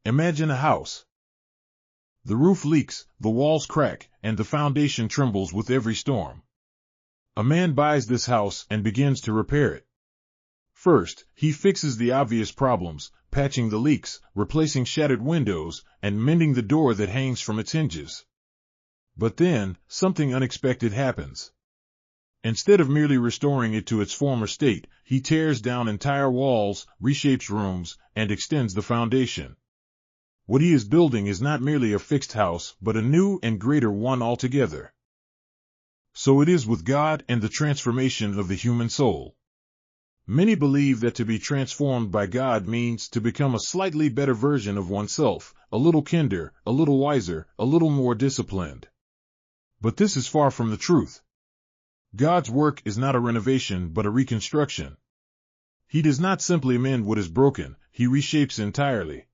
Imagine a house. The roof leaks, the walls crack, and the foundation trembles with every storm. A man buys this house and begins to repair it. First, he fixes the obvious problems, patching the leaks, replacing shattered windows, and mending the door that hangs from its hinges. But then, something unexpected happens. Instead of merely restoring it to its former state, he tears down entire walls, reshapes rooms, and extends the foundation. What he is building is not merely a fixed house, but a new and greater one altogether. So it is with God and the transformation of the human soul. Many believe that to be transformed by God means to become a slightly better version of oneself, a little kinder, a little wiser, a little more disciplined. But this is far from the truth. God's work is not a renovation but a reconstruction. He does not simply mend what is broken, he reshapes entirely.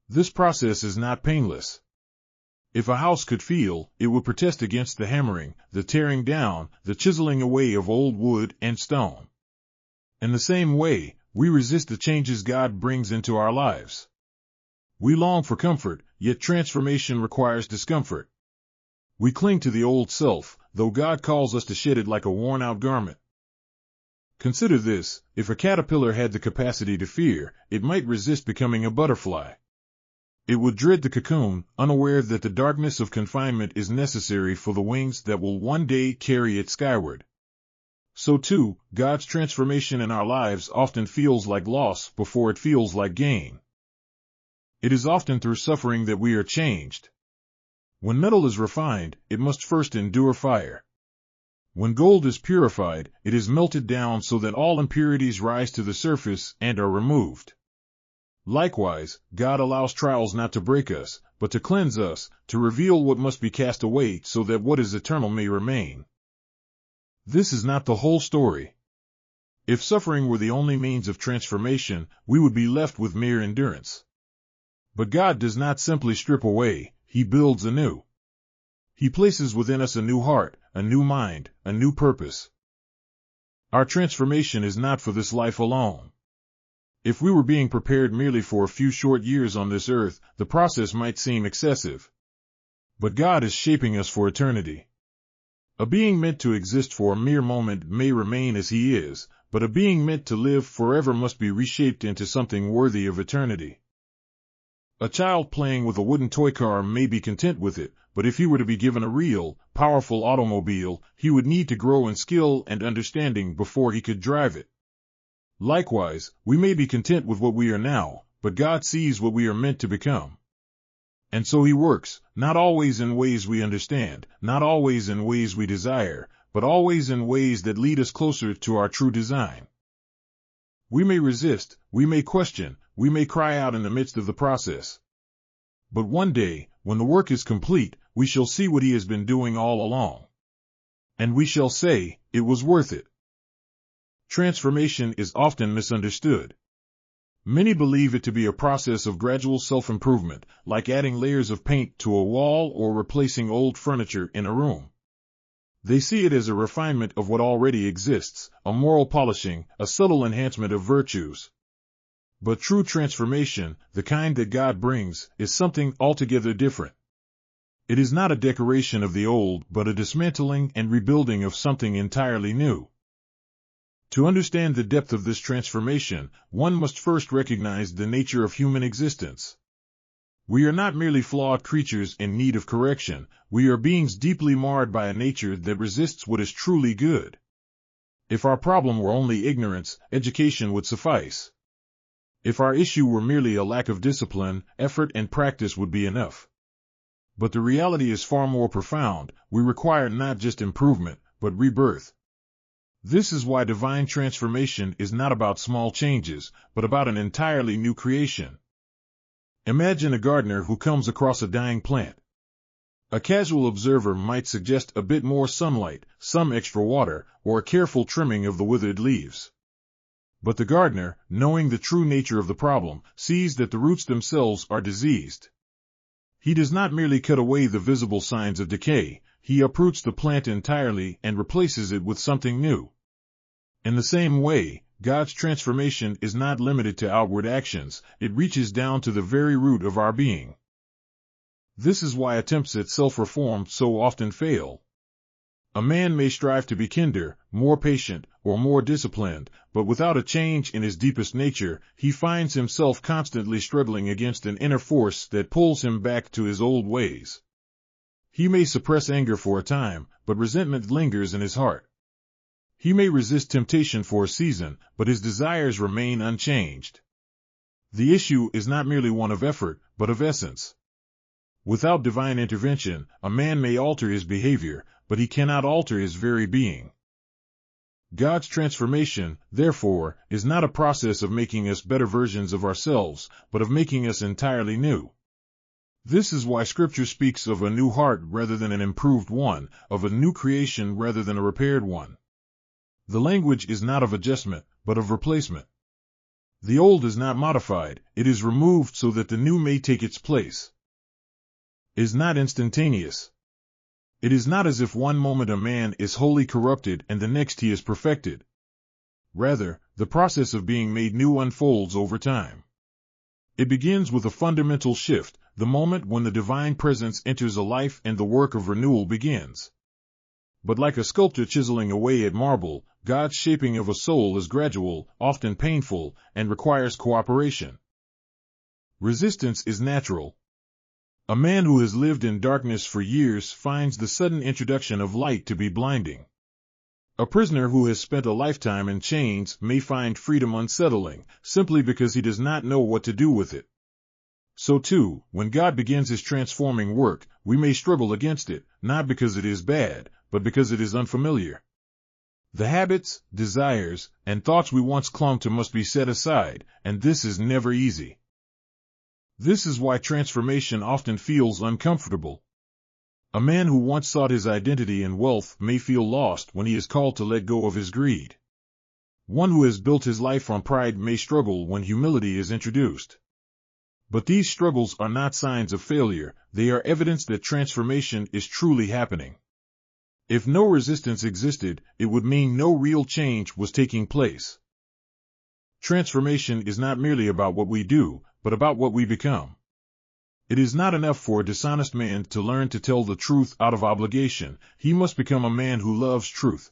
This process is not painless. If a house could feel, it would protest against the hammering, the tearing down, the chiseling away of old wood and stone. In the same way, we resist the changes God brings into our lives. We long for comfort, yet transformation requires discomfort. We cling to the old self, though God calls us to shed it like a worn-out garment. Consider this: if a caterpillar had the capacity to fear, it might resist becoming a butterfly. It would dread the cocoon, unaware that the darkness of confinement is necessary for the wings that will one day carry it skyward. So too, God's transformation in our lives often feels like loss before it feels like gain. It is often through suffering that we are changed. When metal is refined, it must first endure fire. When gold is purified, it is melted down so that all impurities rise to the surface and are removed. Likewise, God allows trials not to break us, but to cleanse us, to reveal what must be cast away so that what is eternal may remain. This is not the whole story. If suffering were the only means of transformation, we would be left with mere endurance. But God does not simply strip away, he builds anew. He places within us a new heart, a new mind, a new purpose. Our transformation is not for this life alone. If we were being prepared merely for a few short years on this earth, the process might seem excessive. But God is shaping us for eternity. A being meant to exist for a mere moment may remain as he is, but a being meant to live forever must be reshaped into something worthy of eternity. A child playing with a wooden toy car may be content with it, but if he were to be given a real, powerful automobile, he would need to grow in skill and understanding before he could drive it. Likewise, we may be content with what we are now, but God sees what we are meant to become. And so he works, not always in ways we understand, not always in ways we desire, but always in ways that lead us closer to our true design. We may resist, we may question, we may cry out in the midst of the process. But one day, when the work is complete, we shall see what he has been doing all along. And we shall say, it was worth it. Transformation is often misunderstood. Many believe it to be a process of gradual self-improvement, like adding layers of paint to a wall or replacing old furniture in a room. They see it as a refinement of what already exists, a moral polishing, a subtle enhancement of virtues. But true transformation, the kind that God brings, is something altogether different. It is not a decoration of the old, but a dismantling and rebuilding of something entirely new. To understand the depth of this transformation, one must first recognize the nature of human existence. We are not merely flawed creatures in need of correction, we are beings deeply marred by a nature that resists what is truly good. If our problem were only ignorance, education would suffice. If our issue were merely a lack of discipline, effort and practice would be enough. But the reality is far more profound. We require not just improvement, but rebirth. This is why divine transformation is not about small changes, but about an entirely new creation. Imagine a gardener who comes across a dying plant. A casual observer might suggest a bit more sunlight, some extra water, or a careful trimming of the withered leaves. But the gardener, knowing the true nature of the problem, sees that the roots themselves are diseased. He does not merely cut away the visible signs of decay, he uproots the plant entirely and replaces it with something new. In the same way, God's transformation is not limited to outward actions, it reaches down to the very root of our being. This is why attempts at self-reform so often fail. A man may strive to be kinder, more patient, or more disciplined, but without a change in his deepest nature, he finds himself constantly struggling against an inner force that pulls him back to his old ways. He may suppress anger for a time, but resentment lingers in his heart. He may resist temptation for a season, but his desires remain unchanged. The issue is not merely one of effort, but of essence. Without divine intervention, a man may alter his behavior, but he cannot alter his very being. God's transformation, therefore, is not a process of making us better versions of ourselves, but of making us entirely new. This is why Scripture speaks of a new heart rather than an improved one, of a new creation rather than a repaired one. The language is not of adjustment, but of replacement. The old is not modified, it is removed so that the new may take its place. It is not instantaneous. It is not as if one moment a man is wholly corrupted and the next he is perfected. Rather, the process of being made new unfolds over time. It begins with a fundamental shift, the moment when the divine presence enters a life and the work of renewal begins. But like a sculptor chiseling away at marble, God's shaping of a soul is gradual, often painful, and requires cooperation. Resistance is natural. A man who has lived in darkness for years finds the sudden introduction of light to be blinding. A prisoner who has spent a lifetime in chains may find freedom unsettling, simply because he does not know what to do with it. So too, when God begins his transforming work, we may struggle against it, not because it is bad, but because it is unfamiliar. The habits, desires, and thoughts we once clung to must be set aside, and this is never easy. This is why transformation often feels uncomfortable. A man who once sought his identity in wealth may feel lost when he is called to let go of his greed. One who has built his life on pride may struggle when humility is introduced. But these struggles are not signs of failure, they are evidence that transformation is truly happening. If no resistance existed, it would mean no real change was taking place. Transformation is not merely about what we do, but about what we become. It is not enough for a dishonest man to learn to tell the truth out of obligation, he must become a man who loves truth.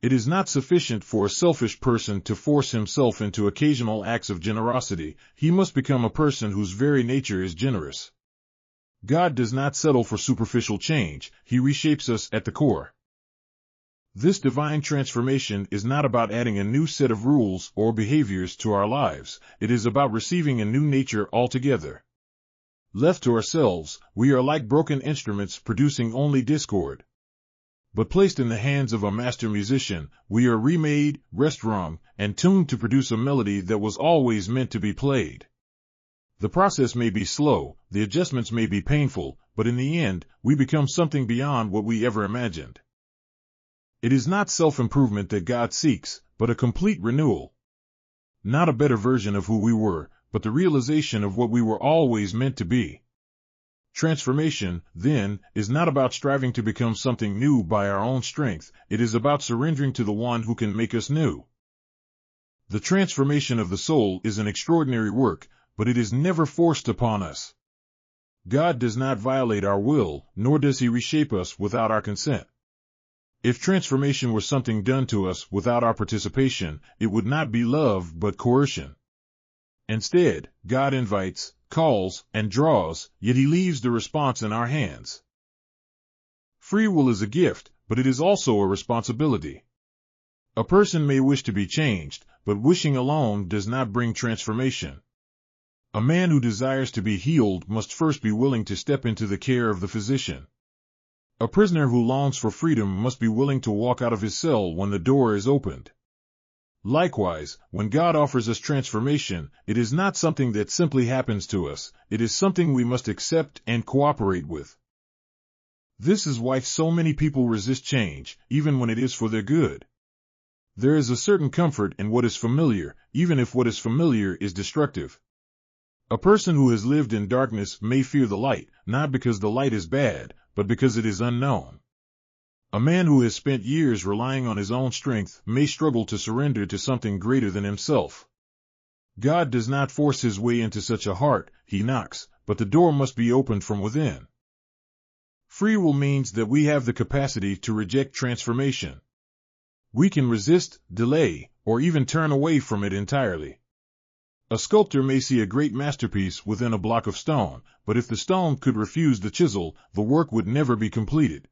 It is not sufficient for a selfish person to force himself into occasional acts of generosity, he must become a person whose very nature is generous. God does not settle for superficial change, he reshapes us at the core. This divine transformation is not about adding a new set of rules or behaviors to our lives, it is about receiving a new nature altogether. Left to ourselves, we are like broken instruments producing only discord. But placed in the hands of a master musician, we are remade, restrung, and tuned to produce a melody that was always meant to be played. The process may be slow, the adjustments may be painful, but in the end, we become something beyond what we ever imagined. It is not self-improvement that God seeks, but a complete renewal. Not a better version of who we were, but the realization of what we were always meant to be. Transformation, then, is not about striving to become something new by our own strength, it is about surrendering to the one who can make us new. The transformation of the soul is an extraordinary work, but it is never forced upon us. God does not violate our will, nor does he reshape us without our consent. If transformation were something done to us without our participation, it would not be love but coercion. Instead, God invites, calls, and draws, yet he leaves the response in our hands. Free will is a gift, but it is also a responsibility. A person may wish to be changed, but wishing alone does not bring transformation. A man who desires to be healed must first be willing to step into the care of the physician. A prisoner who longs for freedom must be willing to walk out of his cell when the door is opened. Likewise, when God offers us transformation, it is not something that simply happens to us, it is something we must accept and cooperate with. This is why so many people resist change, even when it is for their good. There is a certain comfort in what is familiar, even if what is familiar is destructive. A person who has lived in darkness may fear the light, not because the light is bad, but because it is unknown. A man who has spent years relying on his own strength may struggle to surrender to something greater than himself. God does not force his way into such a heart, he knocks, but the door must be opened from within. Free will means that we have the capacity to reject transformation. We can resist, delay, or even turn away from it entirely. A sculptor may see a great masterpiece within a block of stone, but if the stone could refuse the chisel, the work would never be completed.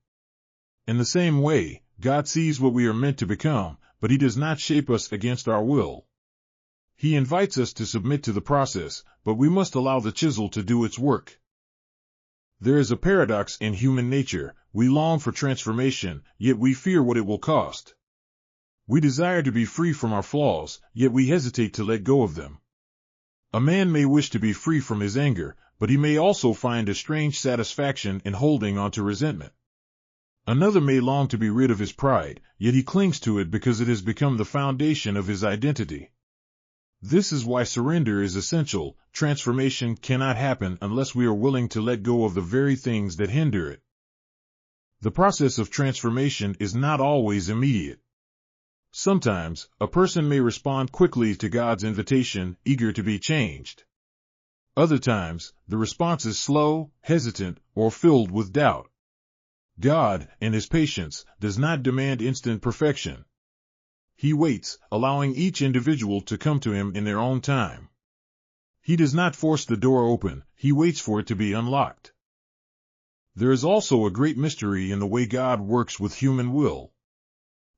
In the same way, God sees what we are meant to become, but he does not shape us against our will. He invites us to submit to the process, but we must allow the chisel to do its work. There is a paradox in human nature. We long for transformation, yet we fear what it will cost. We desire to be free from our flaws, yet we hesitate to let go of them. A man may wish to be free from his anger, but he may also find a strange satisfaction in holding on to resentment. Another may long to be rid of his pride, yet he clings to it because it has become the foundation of his identity. This is why surrender is essential. Transformation cannot happen unless we are willing to let go of the very things that hinder it. The process of transformation is not always immediate. Sometimes, a person may respond quickly to God's invitation, eager to be changed. Other times, the response is slow, hesitant, or filled with doubt. God, in his patience, does not demand instant perfection. He waits, allowing each individual to come to him in their own time. He does not force the door open, he waits for it to be unlocked. There is also a great mystery in the way God works with human will.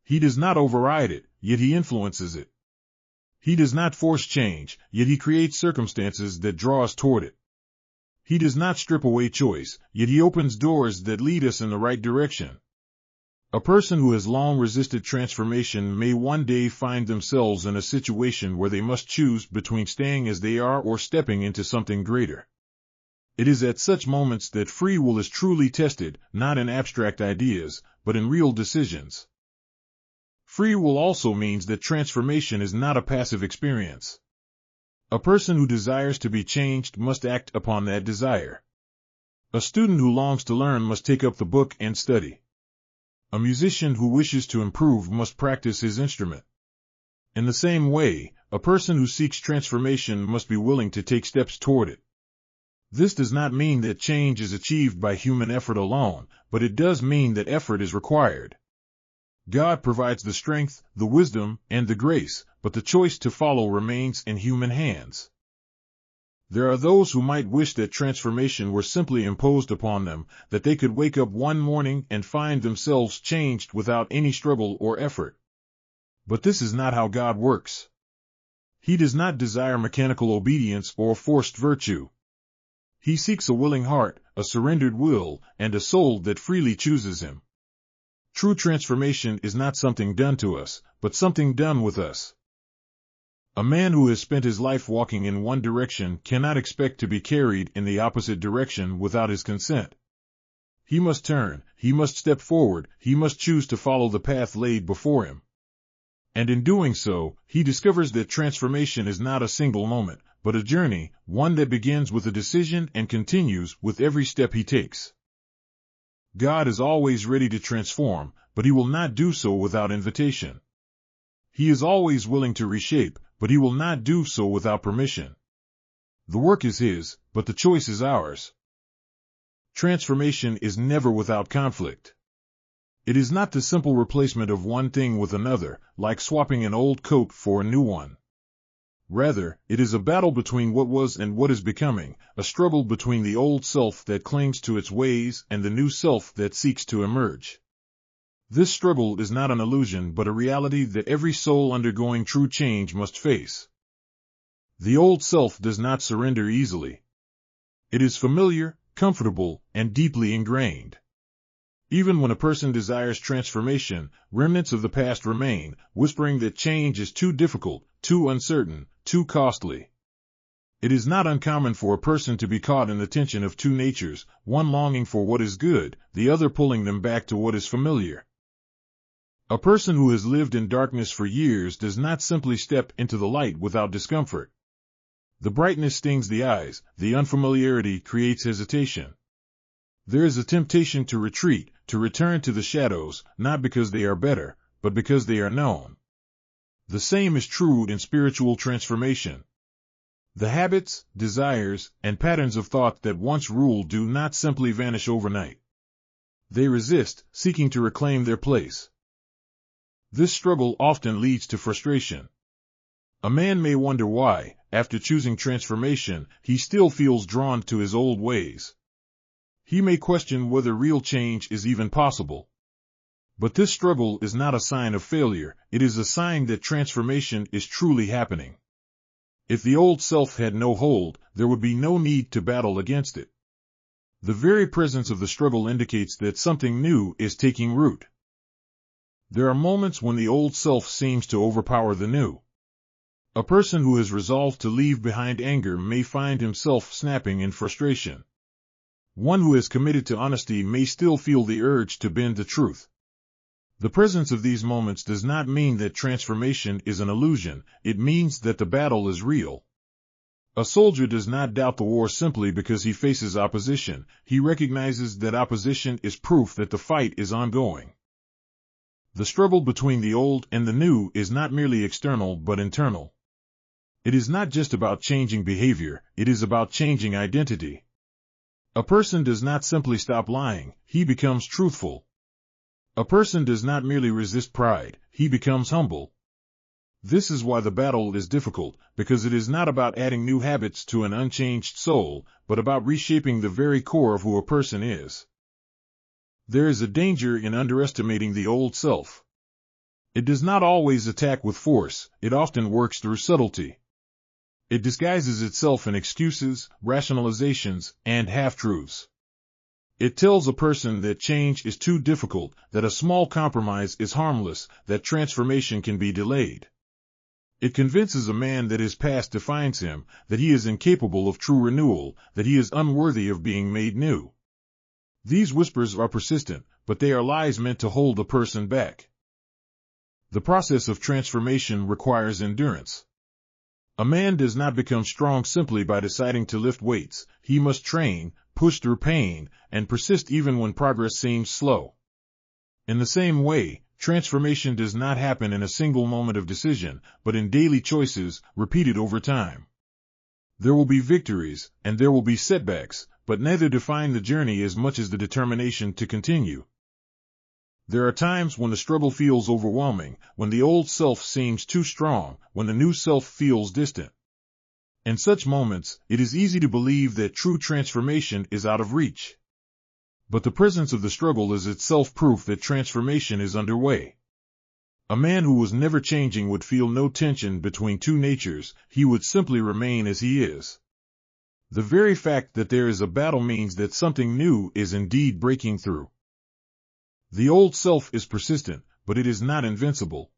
He does not override it, yet he influences it. He does not force change, yet he creates circumstances that draw us toward it. He does not strip away choice, yet he opens doors that lead us in the right direction. A person who has long resisted transformation may one day find themselves in a situation where they must choose between staying as they are or stepping into something greater. It is at such moments that free will is truly tested, not in abstract ideas, but in real decisions. Free will also means that transformation is not a passive experience. A person who desires to be changed must act upon that desire. A student who longs to learn must take up the book and study. A musician who wishes to improve must practice his instrument. In the same way, a person who seeks transformation must be willing to take steps toward it. This does not mean that change is achieved by human effort alone, but it does mean that effort is required. God provides the strength, the wisdom, and the grace, but the choice to follow remains in human hands. There are those who might wish that transformation were simply imposed upon them, that they could wake up one morning and find themselves changed without any struggle or effort. But this is not how God works. He does not desire mechanical obedience or forced virtue. He seeks a willing heart, a surrendered will, and a soul that freely chooses him. True transformation is not something done to us, but something done with us. A man who has spent his life walking in one direction cannot expect to be carried in the opposite direction without his consent. He must turn, he must step forward, he must choose to follow the path laid before him. And in doing so, he discovers that transformation is not a single moment, but a journey, one that begins with a decision and continues with every step he takes. God is always ready to transform, but he will not do so without invitation. He is always willing to reshape, but he will not do so without permission. The work is his, but the choice is ours. Transformation is never without conflict. It is not the simple replacement of one thing with another, like swapping an old coat for a new one. Rather, it is a battle between what was and what is becoming, a struggle between the old self that clings to its ways and the new self that seeks to emerge. This struggle is not an illusion but a reality that every soul undergoing true change must face. The old self does not surrender easily. It is familiar, comfortable, and deeply ingrained. Even when a person desires transformation, remnants of the past remain, whispering that change is too difficult, too uncertain, too costly. It is not uncommon for a person to be caught in the tension of two natures, one longing for what is good, the other pulling them back to what is familiar. A person who has lived in darkness for years does not simply step into the light without discomfort. The brightness stings the eyes, the unfamiliarity creates hesitation. There is a temptation to retreat, to return to the shadows, not because they are better, but because they are known. The same is true in spiritual transformation. The habits, desires, and patterns of thought that once ruled do not simply vanish overnight. They resist, seeking to reclaim their place. This struggle often leads to frustration. A man may wonder why, after choosing transformation, he still feels drawn to his old ways. He may question whether real change is even possible. But this struggle is not a sign of failure, it is a sign that transformation is truly happening. If the old self had no hold, there would be no need to battle against it. The very presence of the struggle indicates that something new is taking root. There are moments when the old self seems to overpower the new. A person who has resolved to leave behind anger may find himself snapping in frustration. One who is committed to honesty may still feel the urge to bend the truth. The presence of these moments does not mean that transformation is an illusion, it means that the battle is real. A soldier does not doubt the war simply because he faces opposition, he recognizes that opposition is proof that the fight is ongoing. The struggle between the old and the new is not merely external but internal. It is not just about changing behavior, it is about changing identity. A person does not simply stop lying, he becomes truthful. A person does not merely resist pride, he becomes humble. This is why the battle is difficult, because it is not about adding new habits to an unchanged soul, but about reshaping the very core of who a person is. There is a danger in underestimating the old self. It does not always attack with force, it often works through subtlety. It disguises itself in excuses, rationalizations, and half-truths. It tells a person that change is too difficult, that a small compromise is harmless, that transformation can be delayed. It convinces a man that his past defines him, that he is incapable of true renewal, that he is unworthy of being made new. These whispers are persistent, but they are lies meant to hold a person back. The process of transformation requires endurance. A man does not become strong simply by deciding to lift weights, he must train, push through pain, and persist even when progress seems slow. In the same way, transformation does not happen in a single moment of decision, but in daily choices, repeated over time. There will be victories, and there will be setbacks, but neither define the journey as much as the determination to continue. There are times when the struggle feels overwhelming, when the old self seems too strong, when the new self feels distant. In such moments, it is easy to believe that true transformation is out of reach. But the presence of the struggle is itself proof that transformation is underway. A man who was never changing would feel no tension between two natures, he would simply remain as he is. The very fact that there is a battle means that something new is indeed breaking through. The old self is persistent, but it is not invincible.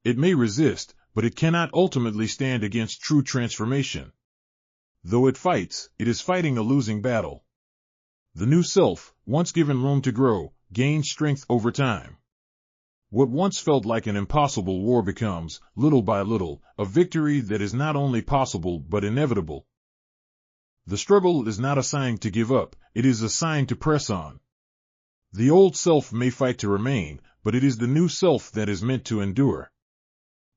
It may resist, but it cannot ultimately stand against true transformation. Though it fights, it is fighting a losing battle. The new self, once given room to grow, gains strength over time. What once felt like an impossible war becomes, little by little, a victory that is not only possible but inevitable. The struggle is not a sign to give up, it is a sign to press on. The old self may fight to remain, but it is the new self that is meant to endure.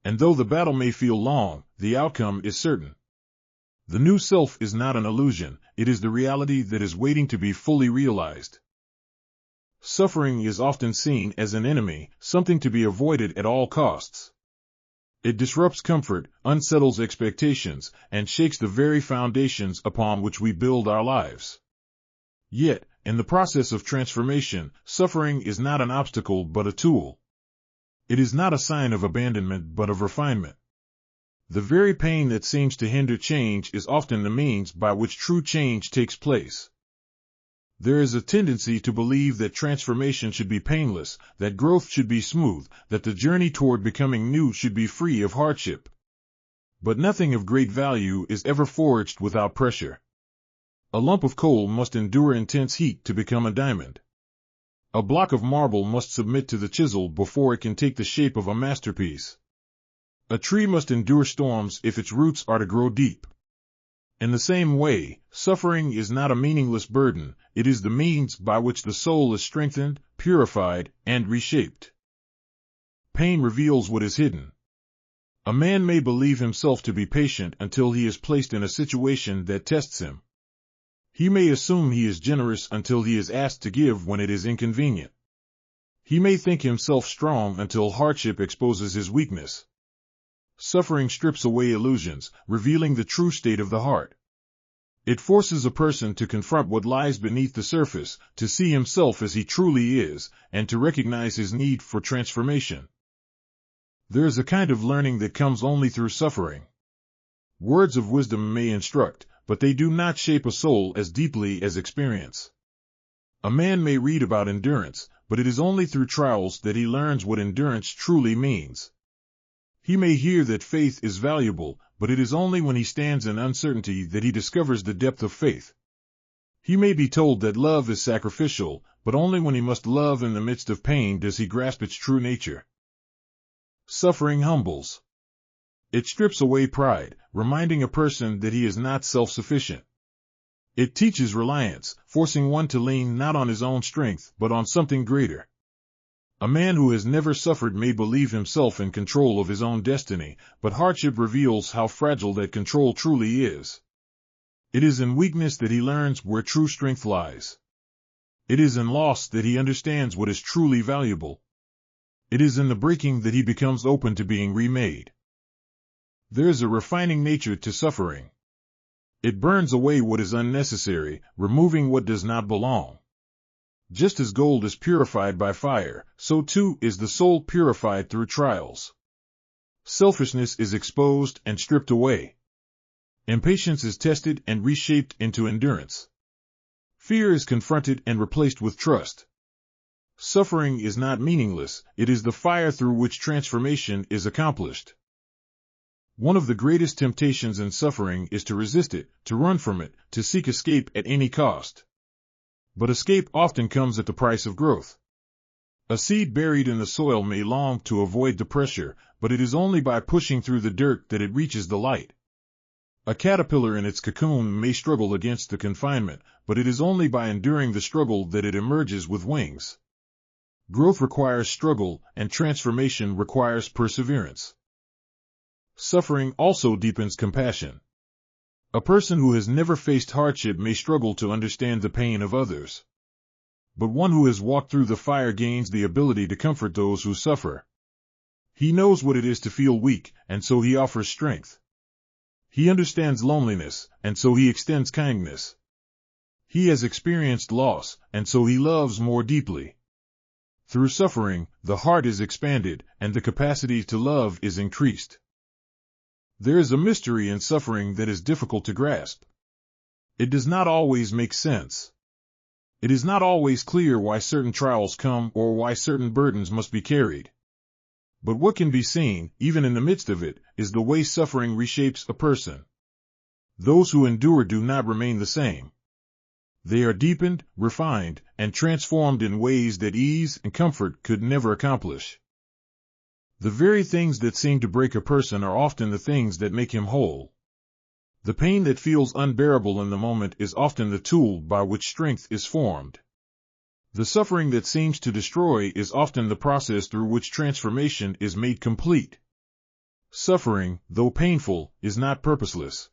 And though the battle may feel long, the outcome is certain. The new self is not an illusion, it is the reality that is waiting to be fully realized. Suffering is often seen as an enemy, something to be avoided at all costs. It disrupts comfort, unsettles expectations, and shakes the very foundations upon which we build our lives. Yet, in the process of transformation, suffering is not an obstacle but a tool. It is not a sign of abandonment but of refinement. The very pain that seems to hinder change is often the means by which true change takes place. There is a tendency to believe that transformation should be painless, that growth should be smooth, that the journey toward becoming new should be free of hardship. But nothing of great value is ever forged without pressure. A lump of coal must endure intense heat to become a diamond. A block of marble must submit to the chisel before it can take the shape of a masterpiece. A tree must endure storms if its roots are to grow deep. In the same way, suffering is not a meaningless burden, it is the means by which the soul is strengthened, purified, and reshaped. Pain reveals what is hidden. A man may believe himself to be patient until he is placed in a situation that tests him. He may assume he is generous until he is asked to give when it is inconvenient. He may think himself strong until hardship exposes his weakness. Suffering strips away illusions, revealing the true state of the heart. It forces a person to confront what lies beneath the surface, to see himself as he truly is, and to recognize his need for transformation. There is a kind of learning that comes only through suffering. Words of wisdom may instruct, but they do not shape a soul as deeply as experience. A man may read about endurance, but it is only through trials that he learns what endurance truly means. He may hear that faith is valuable, but it is only when he stands in uncertainty that he discovers the depth of faith. He may be told that love is sacrificial, but only when he must love in the midst of pain does he grasp its true nature. Suffering humbles. It strips away pride, reminding a person that he is not self-sufficient. It teaches reliance, forcing one to lean not on his own strength, but on something greater. A man who has never suffered may believe himself in control of his own destiny, but hardship reveals how fragile that control truly is. It is in weakness that he learns where true strength lies. It is in loss that he understands what is truly valuable. It is in the breaking that he becomes open to being remade. There is a refining nature to suffering. It burns away what is unnecessary, removing what does not belong. Just as gold is purified by fire, so too is the soul purified through trials. Selfishness is exposed and stripped away. Impatience is tested and reshaped into endurance. Fear is confronted and replaced with trust. Suffering is not meaningless, it is the fire through which transformation is accomplished. One of the greatest temptations in suffering is to resist it, to run from it, to seek escape at any cost. But escape often comes at the price of growth. A seed buried in the soil may long to avoid the pressure, but it is only by pushing through the dirt that it reaches the light. A caterpillar in its cocoon may struggle against the confinement, but it is only by enduring the struggle that it emerges with wings. Growth requires struggle, and transformation requires perseverance. Suffering also deepens compassion. A person who has never faced hardship may struggle to understand the pain of others. But one who has walked through the fire gains the ability to comfort those who suffer. He knows what it is to feel weak, and so he offers strength. He understands loneliness, and so he extends kindness. He has experienced loss, and so he loves more deeply. Through suffering, the heart is expanded, and the capacity to love is increased. There is a mystery in suffering that is difficult to grasp. It does not always make sense. It is not always clear why certain trials come or why certain burdens must be carried. But what can be seen, even in the midst of it, is the way suffering reshapes a person. Those who endure do not remain the same. They are deepened, refined, and transformed in ways that ease and comfort could never accomplish. The very things that seem to break a person are often the things that make him whole. The pain that feels unbearable in the moment is often the tool by which strength is formed. The suffering that seems to destroy is often the process through which transformation is made complete. Suffering, though painful, is not purposeless.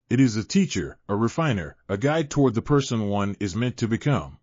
It is a teacher, a refiner, a guide toward the person one is meant to become.